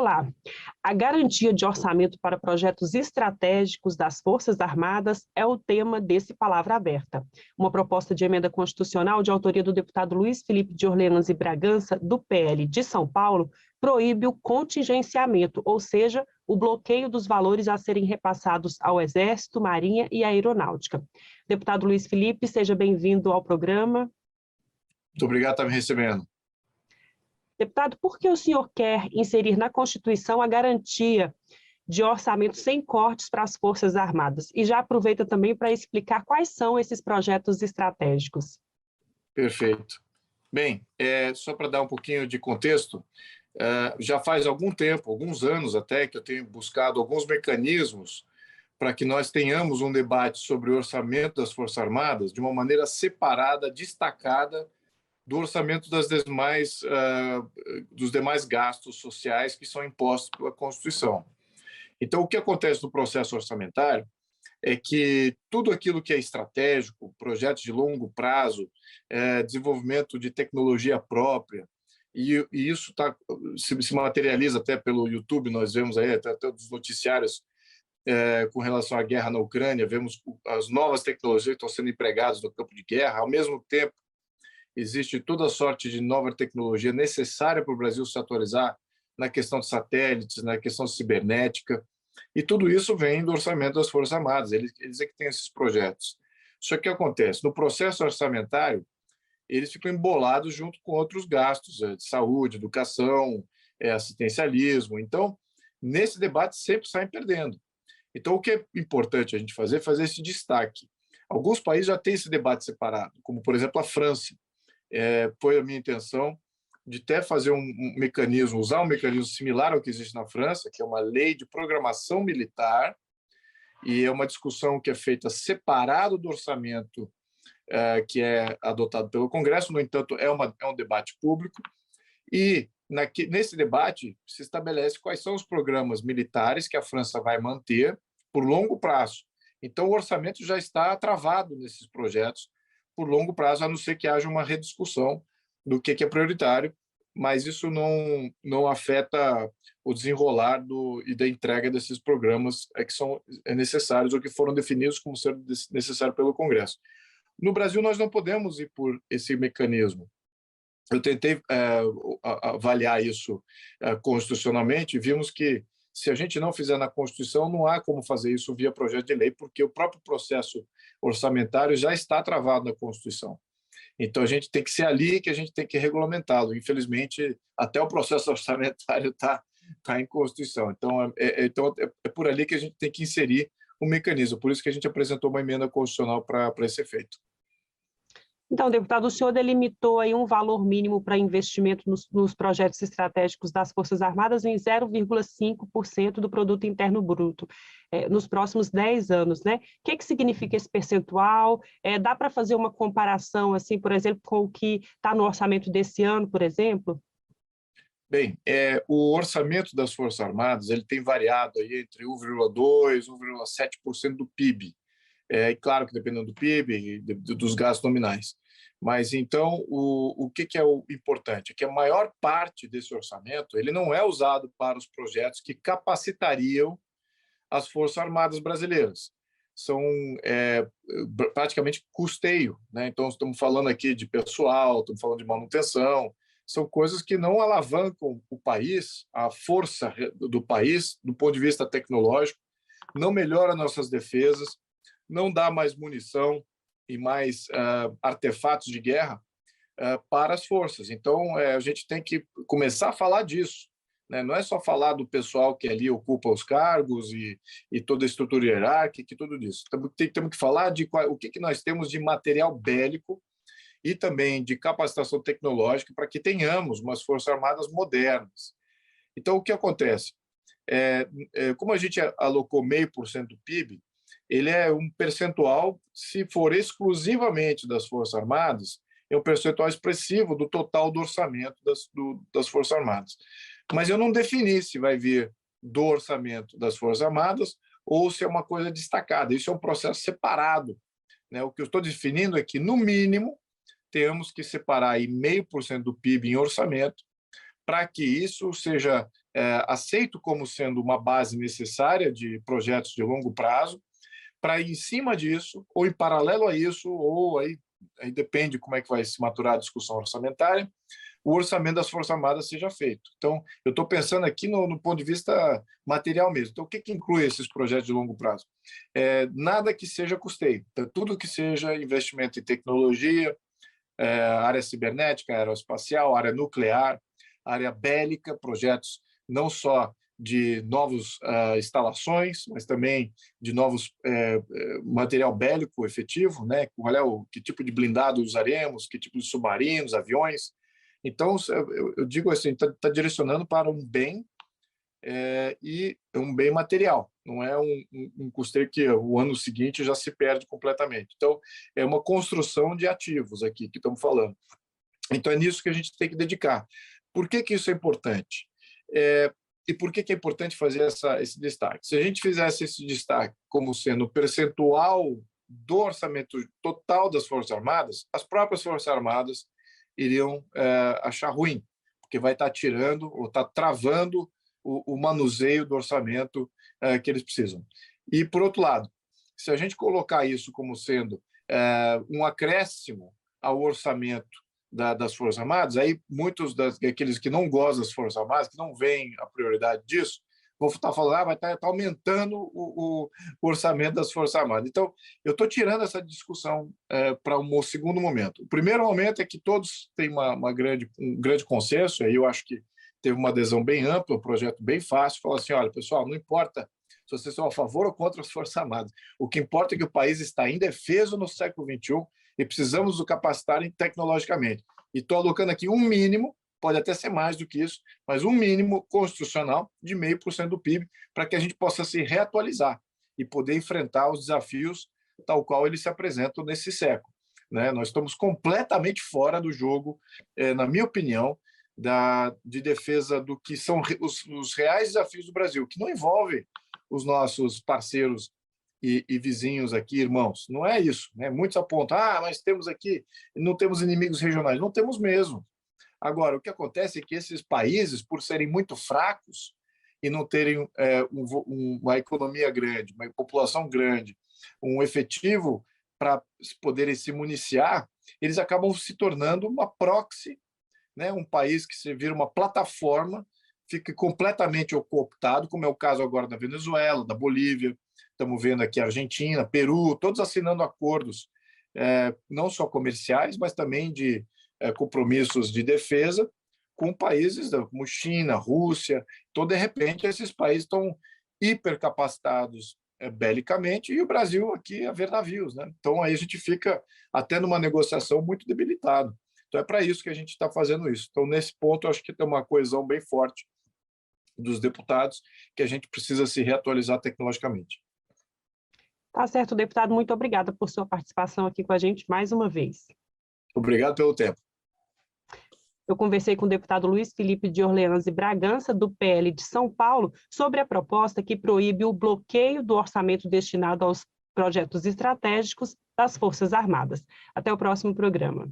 Olá, a garantia de orçamento para projetos estratégicos das Forças Armadas é o tema desse Palavra Aberta. Uma proposta de emenda constitucional de autoria do deputado Luiz Felipe de Orleans e Bragança, do PL de São Paulo, proíbe o contingenciamento, ou seja, o bloqueio dos valores a serem repassados ao Exército, Marinha e Aeronáutica. Deputado Luiz Felipe, seja bem-vindo ao programa. Muito obrigado por estar me recebendo. Deputado, por que o senhor quer inserir na Constituição a garantia de orçamento sem cortes para as Forças Armadas? E já aproveita também para explicar quais são esses projetos estratégicos. Perfeito. Bem, só para dar um pouquinho de contexto, já faz algum tempo, alguns anos até, que eu tenho buscado alguns mecanismos para que nós tenhamos um debate sobre o orçamento das Forças Armadas de uma maneira separada, destacada, do orçamento dos demais gastos sociais que são impostos pela Constituição. Então, o que acontece no processo orçamentário é que tudo aquilo que é estratégico, projetos de longo prazo, desenvolvimento de tecnologia própria, e isso se materializa até pelo YouTube, nós vemos aí até dos noticiários com relação à guerra na Ucrânia, vemos as novas tecnologias que estão sendo empregadas no campo de guerra, ao mesmo tempo existe toda sorte de nova tecnologia necessária para o Brasil se atualizar na questão de satélites, na questão cibernética, e tudo isso vem do orçamento das Forças Armadas, eles é que têm esses projetos. Só que o que acontece? No processo orçamentário, eles ficam embolados junto com outros gastos de saúde, educação, assistencialismo. Então, nesse debate, sempre saem perdendo. Então, o que é importante a gente fazer é fazer esse destaque. Alguns países já têm esse debate separado, como, por exemplo, a França. Foi a minha intenção de até fazer um mecanismo, usar um mecanismo similar ao que existe na França, que é uma lei de programação militar, e é uma discussão que é feita separado do orçamento que é adotado pelo Congresso. No entanto, é um debate público, e nesse debate se estabelece quais são os programas militares que a França vai manter por longo prazo. Então, o orçamento já está travado nesses projetos por longo prazo, a não ser que haja uma rediscussão do que é prioritário, mas isso não afeta o desenrolar e da entrega desses programas que são necessários ou que foram definidos como sendo necessários pelo Congresso. No Brasil, nós não podemos ir por esse mecanismo. Eu tentei avaliar isso constitucionalmente e vimos que, se a gente não fizer na Constituição, não há como fazer isso via projeto de lei, porque o próprio processo orçamentário já está travado na Constituição. Então, a gente tem que ser ali que a gente tem que regulamentá-lo. Infelizmente, até o processo orçamentário está em Constituição. Então, é por ali que a gente tem que inserir um mecanismo. Por isso que a gente apresentou uma emenda constitucional para esse efeito. Então, deputado, o senhor delimitou aí um valor mínimo para investimento nos projetos estratégicos das Forças Armadas em 0,5% do produto interno bruto, nos próximos 10 anos, né? O que significa esse percentual? Dá para fazer uma comparação, assim, por exemplo, com o que está no orçamento desse ano, por exemplo? Bem, o orçamento das Forças Armadas ele tem variado aí entre 1,2% e 1,7% do PIB. E claro que dependendo do PIB e dos gastos nominais. Mas, então, o que é o importante? É que a maior parte desse orçamento ele não é usado para os projetos que capacitariam as Forças Armadas brasileiras. São praticamente custeio, né? Então, estamos falando aqui de pessoal, estamos falando de manutenção, são coisas que não alavancam o país, a força do país, do ponto de vista tecnológico, não melhora nossas defesas, não dá mais munição e mais artefatos de guerra para as forças. Então, a gente tem que começar a falar disso, né? Não é só falar do pessoal que ali ocupa os cargos e toda a estrutura hierárquica e tudo isso. Temos que falar de o que nós temos de material bélico e também de capacitação tecnológica para que tenhamos umas Forças Armadas modernas. Então, o que acontece? Como a gente alocou 0,5% do PIB, ele é um percentual, se for exclusivamente das Forças Armadas, é um percentual expressivo do total do orçamento das Forças Armadas. Mas eu não defini se vai vir do orçamento das Forças Armadas ou se é uma coisa destacada. Isso é um processo separado, né? O que eu estou definindo é que, no mínimo, temos que separar aí 0,5% do PIB em orçamento para que isso seja aceito como sendo uma base necessária de projetos de longo prazo, para em cima disso, ou em paralelo a isso, ou aí depende como é que vai se maturar a discussão orçamentária, o orçamento das Forças Armadas seja feito. Então, eu estou pensando aqui no ponto de vista material mesmo. Então, o que inclui esses projetos de longo prazo? Nada que seja custeio. Então, tudo que seja investimento em tecnologia, área cibernética, aeroespacial, área nuclear, área bélica, projetos não só de novas instalações, mas também de novos material bélico efetivo, né? Que tipo de blindado usaremos, que tipo de submarinos, aviões. Então, eu digo assim, está direcionando para um bem e um bem material, não é um custeio que o ano seguinte já se perde completamente. Então, é uma construção de ativos aqui que estamos falando. Então, é nisso que a gente tem que dedicar. Por que isso é importante? E por que é importante fazer esse destaque? Se a gente fizesse esse destaque como sendo percentual do orçamento total das Forças Armadas, as próprias Forças Armadas iriam achar ruim, porque vai estar tirando ou está travando o manuseio do orçamento que eles precisam. E, por outro lado, se a gente colocar isso como sendo um acréscimo ao orçamento das Forças Armadas, aí muitos daqueles que não gostam das Forças Armadas, que não veem a prioridade disso, vão estar falando, vai estar aumentando o orçamento das Forças Armadas. Então, eu estou tirando essa discussão para um segundo momento. O primeiro momento é que todos têm um grande consenso, aí eu acho que teve uma adesão bem ampla, um projeto bem fácil, falou assim, olha, pessoal, não importa se vocês são a favor ou contra as Forças Armadas, o que importa é que o país está indefeso no século XXI e precisamos o capacitar tecnologicamente. E estou alocando aqui um mínimo, pode até ser mais do que isso, mas um mínimo constitucional de 0,5% do PIB para que a gente possa se reatualizar e poder enfrentar os desafios tal qual eles se apresentam nesse século. Né? Nós estamos completamente fora do jogo, na minha opinião, de defesa do que são os reais desafios do Brasil, que não envolve os nossos parceiros e vizinhos aqui, irmãos. Não é isso. Né? Muitos apontam, mas temos aqui, não temos inimigos regionais. Não temos mesmo. Agora, o que acontece é que esses países, por serem muito fracos e não terem uma economia grande, uma população grande, um efetivo para poderem se municiar, eles acabam se tornando uma proxy, né? Um país que se vira uma plataforma, fica completamente cooptado, como é o caso agora da Venezuela, da Bolívia, estamos vendo aqui a Argentina, Peru, todos assinando acordos, não só comerciais, mas também de compromissos de defesa com países como China, Rússia. Então, de repente, esses países estão hipercapacitados belicamente e o Brasil aqui a ver navios. Né? Então, aí a gente fica até numa negociação muito debilitado. Então, é para isso que a gente está fazendo isso. Então, nesse ponto, eu acho que tem uma coesão bem forte dos deputados que a gente precisa se reatualizar tecnologicamente. Tá certo, deputado. Muito obrigada por sua participação aqui com a gente mais uma vez. Obrigado pelo tempo. Eu conversei com o deputado Luiz Felipe de Orleans e Bragança, do PL de São Paulo, sobre a proposta que proíbe o bloqueio do orçamento destinado aos projetos estratégicos das Forças Armadas. Até o próximo programa.